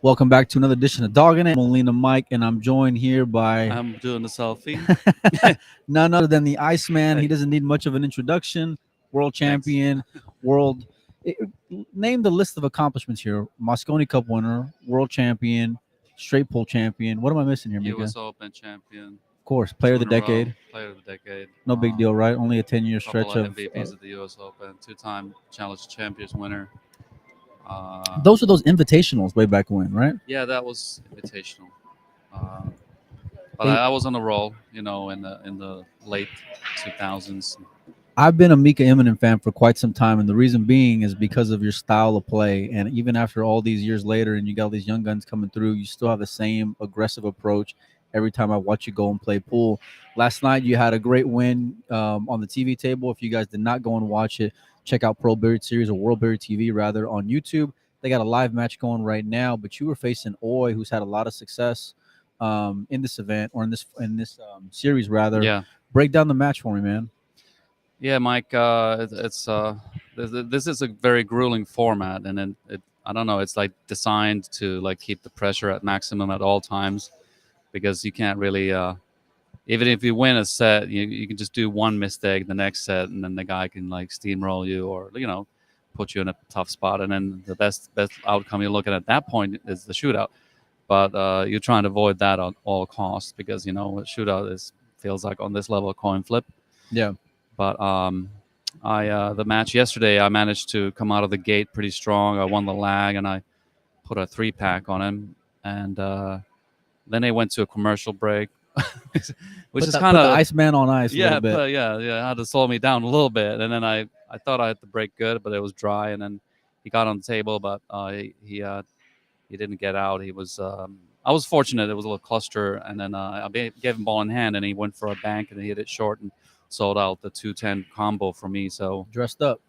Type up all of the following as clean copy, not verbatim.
Welcome back to another edition of Doggin It. I'm Molina Mike, and I'm joined here by I'm doing the selfie. none other than the Iceman. He Hey, doesn't need much of an introduction. World thanks. champion, world. It, name the list of accomplishments here: Mosconi Cup winner, world champion, straight pull champion. What am I missing here, Mika? U.S. Of Open champion, course, player of two the in a row, decade. player of the decade. No big deal, right? Only a 10-year Couple stretch of of. MVPs at the U.S. Open, two-time Challenge Champions winner. Uh, Those are those invitationals way back when, right? yeah, that was invitational. Uh, but Hey, I was on a roll, in the late 2000s. I've been a Mika Immonen fan for quite some time, and the reason being is because of your style of play. And even after all these years later, and you got all these young guns coming through, you still have the same aggressive approach. Every time I watch you go and play pool, last night you had a great win on the TV table. If you guys did not go and watch it, check out Pro Billiard Series or World Billiard TV rather on YouTube. They got a live match going right now, but you were facing Oy, who's had a lot of success in this event or in this series rather. Yeah, Break down the match for me, man. yeah, Mike. This is a very grueling format, and I don't know. It's like designed to like keep the pressure at maximum at all times because you can't really even if you win a set, you can just do one mistake the next set, and then the guy can like steamroll you or put you in a tough spot. And then the best outcome you're looking at that point is the shootout. But you're trying to avoid that at all costs because a shootout is feels like on this level a coin flip. Yeah. But I the match yesterday, I managed to come out of the gate pretty strong. I won the lag and I put a 3-pack on him, and then they went to a commercial break, which Put is that kind put the of Iceman on ice a little yeah, bit. yeah, had to slow me down a little bit. And then I thought I had the break good, but it was dry. And then he got on the table, but he didn't get out. I was fortunate. It was a little cluster, and then gave him ball in hand, and he went for a bank, and he hit it short and sold out the 210 combo for me. So Dressed up.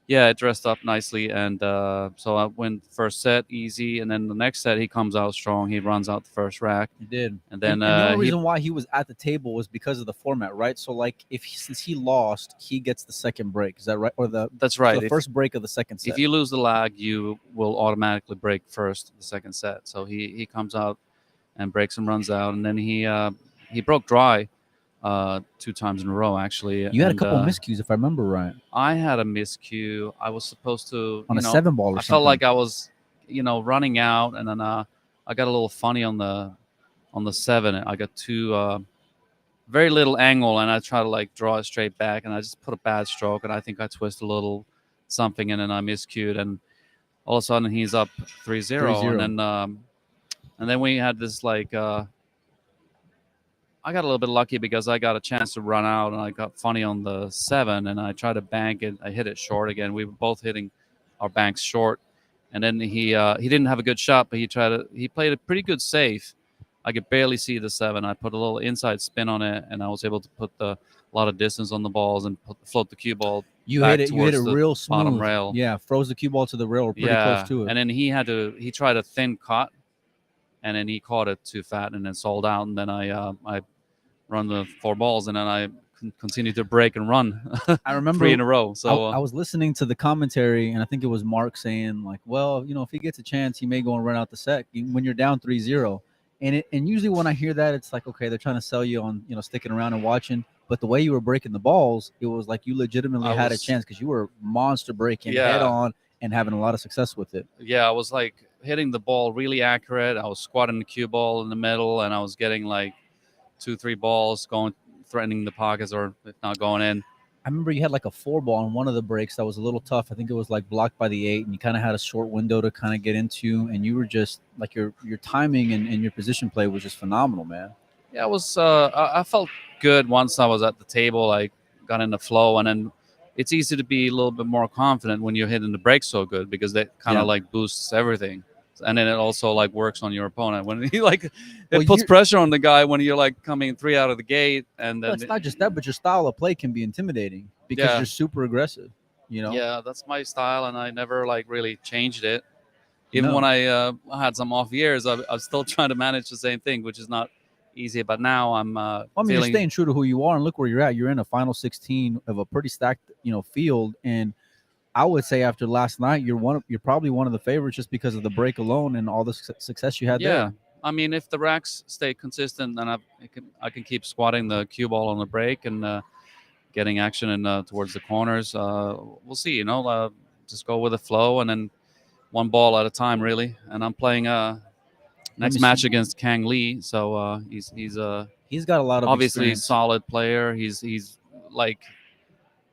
yeah, it dressed up nicely, and so I went first set easy, and then the next set he comes out strong. He runs out the first rack, You did. and And then and the only he reason why he was at the table was because of the format, right? So like since he lost, he gets the second break. Is that right? Or that's the right. first break of the second If set. you lose the lag, you will automatically break first the second set. So he comes out and breaks and runs out, and then he broke dry 2 times in a row actually, You had a and couple miscues if I remember right. I had a miscue. I was supposed to, On a 7 ball or I felt something. like I was, running out, and then I got a little funny on the seven. I got two very little angle, and I try to like draw it straight back, and I just put a bad stroke, and I think I twist a little something, and then I miscued, and all of a sudden he's up 3-0, 3-0. and then we had this like I got a little bit lucky because I got a chance to run out, and I got funny on the seven, and I tried to bank it. I hit it short again. We were both hitting our banks short, and then he didn't have a good shot, but he played a pretty good safe. I could barely see the seven. I put a little inside spin on it, and I was able to put a lot of distance on the balls and float the cue ball You hit back it. You hit it towards the real bottom smooth. rail. Yeah, froze the cue ball to the rail or pretty close Yeah, to it. and then he tried a thin cut, and then he caught it too fat, and then sold out. And then I run the 4 balls, and then I continue to break and run I three remember in a row. So I was listening to the commentary, and I think it was Mark saying like, "Well, if he gets a chance, he may go and run out the set when you're down 3-0." And usually when I hear that, it's like, okay, they're trying to sell you on sticking around and watching. But the way you were breaking the balls, it was like you legitimately I had a was, chance because you were monster breaking head yeah, on and having a lot of success with it. yeah. I was like hitting the ball really accurate. I was squatting the cue ball in the middle, and I was getting like 2, 3 balls going, threatening the pockets, or if not going in. I remember you had like a 4 ball on one of the breaks that was a little tough. I think it was like blocked by the 8, and you kind of had a short window to kind of get into, and you were just like your timing and your position play was just phenomenal, man. Yeah, I was. I felt good once I was at the table. I got in the flow, and then it's easy to be a little bit more confident when you're hitting the break so good because that kind Yeah. of like boosts everything, and then it also like works on your opponent when he like Well, it puts you pressure on the guy when you're like coming three out of the gate, and well, then it's not just that, but your style of play can be intimidating because yeah, you're super aggressive. You know. yeah, that's my style, and I never like really changed it. Even when No. I had some off years, I'm still trying to manage the same thing, which is not easy. But now I'm Well, I mean, you're feeling staying true to who you are, and look where you're at. You're in a final 16 of a pretty stacked, field, and I would say after last night, you're probably one of the favorites just because of the break alone and all the success you had Yeah, there. I mean, if the racks stay consistent, then I can keep squatting the cue ball on the break and getting action in towards the corners. We'll see. Just go with the flow and then one ball at a time, really. And I'm playing Let me next see. match against Kang Lee, so he's He's got a lot of obviously a experience solid player. He's like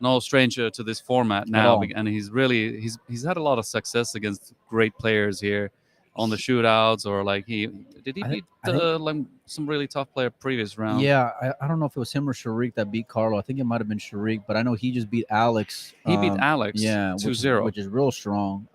no stranger to this format at now, all. and he's had a lot of success against great players here on the shootouts, or like he did he I, th- beat I think, like some really tough player previous round. yeah, I don't know if it was him or Sharik that beat Carlo. I think it might have been Sharik, but I know he just beat Alex. He beat Alex Yeah, 2-0. which is real strong.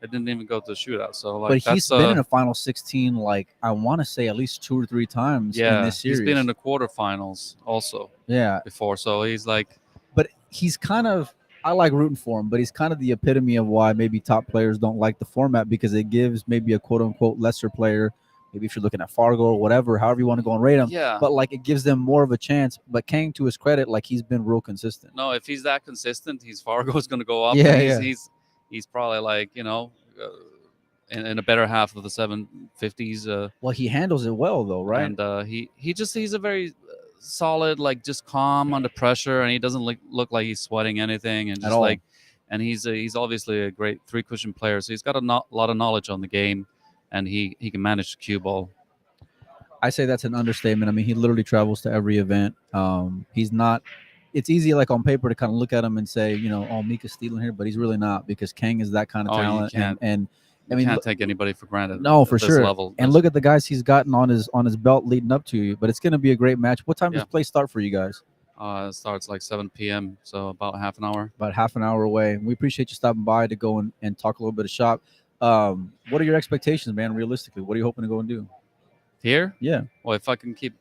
It didn't even go to the shootout, so But like he's that's been in a final 16, like I want to say at least 2 or 3 times in yeah, this he's been in series. the quarterfinals also Yeah, before, so he's like but he's kind of I like rooting for him, but he's kind of the epitome of why maybe top players don't like the format because it gives maybe a quote unquote lesser player, maybe if you're looking at Fargo or whatever, however you want to go and rate him, yeah. but like it gives them more of a chance. But Kang, to his credit, like he's been real consistent. No, if he's that consistent, he's Fargo's going to go up, and Yeah, he's yeah. he's probably like in a better half of the 750s. Well, he handles it well though, right? And he's a very solid, like just calm under pressure, and he doesn't look like he's sweating anything, and At just all. like, and he's obviously a great three cushion player, so he's got a lot of knowledge on the game, and he can manage the cue ball. I say that's an understatement. I mean, he literally travels to every event. He's not. It's easy, like on paper, to kind of look at him and say, oh, Mika's stealing here, but he's really not because Kang is that kind of Oh, talent. And I you mean, can't take anybody for granted no, for at this sure. level. And look at the guys he's gotten on his belt leading up to you. But it's going to be a great match. What time Yeah, does play start for you guys? it starts like 7 p.m., so about half an hour. About half an hour away. We appreciate you stopping by to go and talk a little bit of shop. What are your expectations, man? Realistically, what are you hoping to go and do? Here, Yeah. well, if I can keep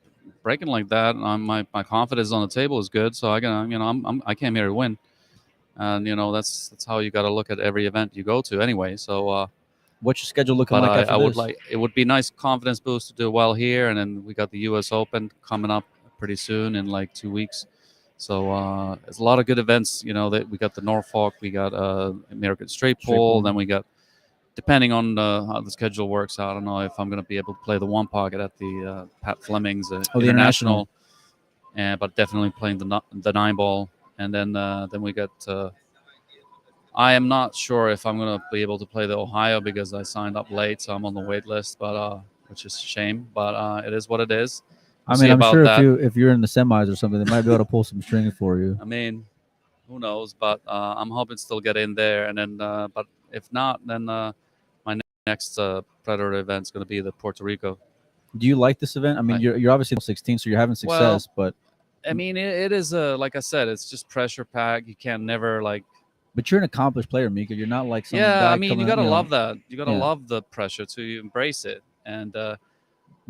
breaking like that, my confidence on the table is good. So I can, I came here to win, and that's how you got to look at every event you go to anyway. So, What's your schedule looking but like after I would this? like it would be nice confidence boost to do well here, and then we got the U.S. Open coming up pretty soon in like 2 weeks. So there's a lot of good events. That we got the Norfolk, we got American Straight Straight Pool, pool. then we got. Depending on how the schedule works out, I don't know if I'm going to be able to play the one pocket at the Pat Fleming's The international, but definitely playing the 9 ball, and then we got. I am not sure if I'm going to be able to play the Ohio because I signed up late, so I'm on the wait list, but which is a shame. But it is what it is. We'll I mean, see I'm about sure if that. you're in the semis or something, they might be able to pull some strings for you. I mean, who knows? But I'm hoping to still get in there, and then but if not, then my next Predator event is going to be the Puerto Rico. Do you like this event? I mean, I, you're obviously 16, so you're having well, success, but I mean, it is like I said, it's just pressure pack. You can never like. you're an accomplished player, Mika. You're not like some Yeah, I guy mean, you coming, gotta love that. You gotta yeah. love the pressure to embrace it, and But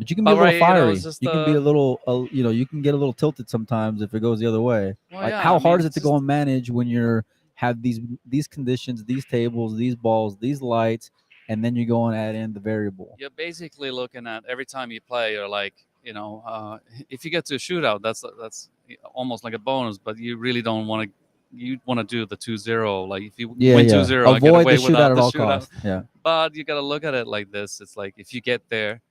you can be a but little right, it's fiery. just You can be a little, you can get a little tilted sometimes if it goes the other way. well, Like, yeah. I how hard mean, is it it's to go just and manage when you're have these conditions, these tables, these balls, these lights, and then you go and add in the variable. you're basically looking at every time you play. You're like, if you get to a shootout, that's almost like a bonus. But you really don't want to. You want to do the 2-0. Like if you Yeah, win yeah. 2-0, I get Avoid the away shootout without at the all shootout. costs. Yeah. But you gotta look at it like this. It's like if you get there,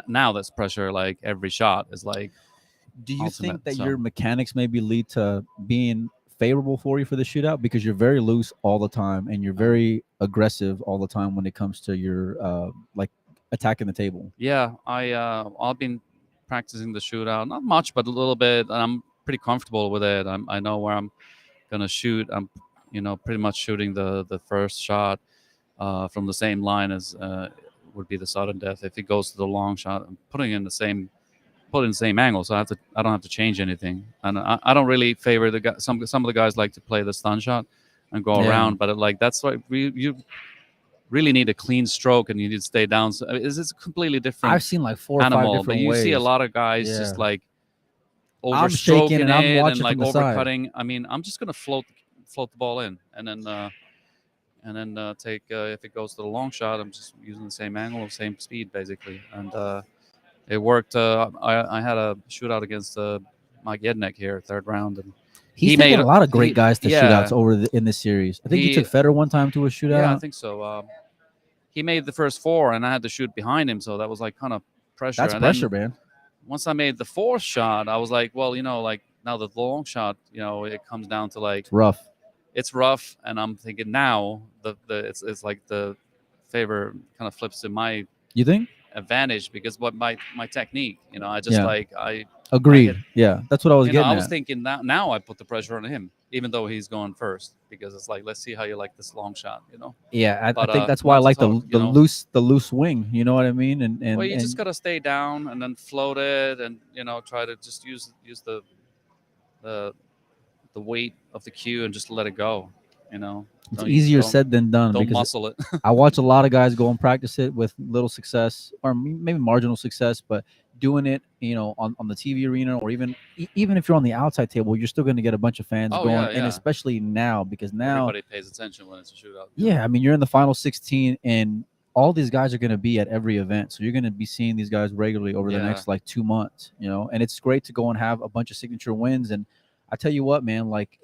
now that's pressure. Like every shot is like Do you ultimate. think that So your mechanics maybe lead to being favorable for you for the shootout because you're very loose all the time and you're very aggressive all the time when it comes to your like attacking the table? yeah, I've been practicing the shootout, not much, but a little bit, and I'm pretty comfortable with it. I know where I'm gonna shoot. I'm pretty much shooting the first shot from the same line as would be the sudden death. If it goes to the long shot, I'm putting in the same put in the same angle, so I don't have to change anything. And I don't really favor the guy. Some of the guys like to play the stun shot and go Yeah. around, but like that's why you really need a clean stroke and you need to stay down. So it's a completely different I've seen like 4 or 5 animal. But different you see a ways. lot of guys Yeah. just like I'm shaking overstroking and I'm it and watching like from the side. overcutting. I mean, I'm just gonna float the ball in, and then take if it goes to the long shot, I'm just using the same angle, same speed basically, and it worked. I had a shootout against Mike Yednek here, third round, and He's he taken made a lot of great guys to shootouts yeah over in this series. I think he took he Federer one time to a yeah I shootout. think so. He made the first four, and I had to shoot behind him, so that was like kind of pressure. That's And pressure, then man. once I made the fourth shot, I was like, well, like now the long shot, it comes down to like It's rough. it's rough, and I'm thinking now it's like the favor kind of flips to my You think? advantage because what my technique, I just Yeah. like I hit. Agreed. Yeah, that's what I was getting I was at. thinking now I put the pressure on him, even though he's going first, because it's like let's see how you like this long shot. Yeah, I But think that's why I not to like talk, the loose swing. You know what I mean? And well, and you just and gotta stay down and then float it, and try to just use the the weight of the cue and just let it go. You know, it's don't easier don't said than done don't because muscle it. I watch a lot of guys go and practice it with little success or maybe marginal success, but doing it, on the TV arena or even if you're on the outside table, you're still going to get a bunch of fans Oh going, yeah, and yeah. especially now because now, Everybody pays attention when it's a shootout. yeah, I mean, you're in the final 16 and all these guys are going to be at every event. So you're going to be seeing these guys regularly over the Yeah. next like 2 months, and it's great to go and have a bunch of signature wins. And I tell you what, man, like,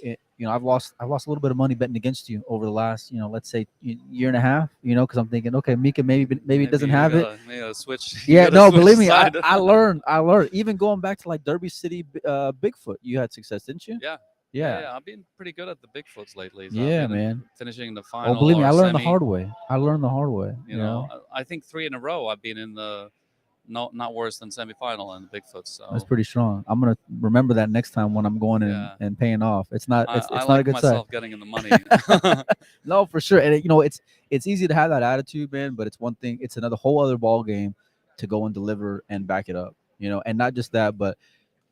I've lost a little bit of money betting against you over the last, let's say year and a half, because I'm thinking, okay, Mika maybe Maybe doesn't you have it. gotta switch. You Yeah, gotta no, switch believe me, I, side. I learned. I learned. Even going back to like Derby City, Bigfoot, you had success, didn't you? Yeah. Yeah. Yeah. I've been pretty good at the Bigfoots lately. So I've Yeah, been man. finishing the Oh, final believe me, or I learned the semi. hard way. I learned the hard way. I think three in a row I've been in the not worse than semifinal in the Bigfoot. That's So pretty strong. I'm gonna remember that next time when I'm going in yeah, and paying off. It's not. I, It's I it's not a like good sign. myself getting in the money. No, for sure. And it's easy to have that attitude, man. But it's one thing. It's another whole other ball game to go and deliver and back it up. And not just that, but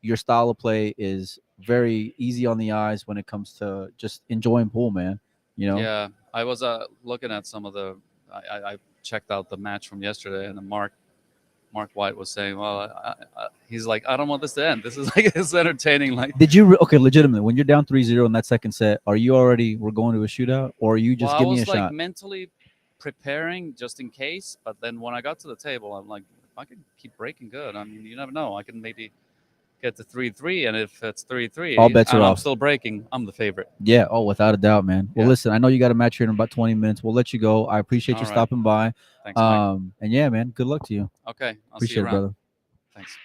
your style of play is very easy on the eyes when it comes to just enjoying pool, man. Yeah, I was looking at some of the. I checked out the match from yesterday, and the Mark White was saying, "Well, he's like, I don't want this to end. This is like it's entertaining. Like, Did you okay? Legitimately, when you're down 3-0 in that second set, are you already we're going to a shootout, or are you well, just I give me a was like shot? mentally preparing just in case, but then when I got to the table, I'm like, if I can keep breaking good, I mean, you never know. I can maybe get to 3-3, and if it's 3-3 All bets are and I'm off. still breaking, I'm the favorite. Yeah. Oh, without a doubt, man. Well, Yeah. listen, I know you got a match here in about 20 minutes. We'll let you go. I appreciate you All right. stopping by. Thanks, Mike. And yeah, man, good luck to you. Okay, I'll see you Appreciate it, around. brother. Thanks.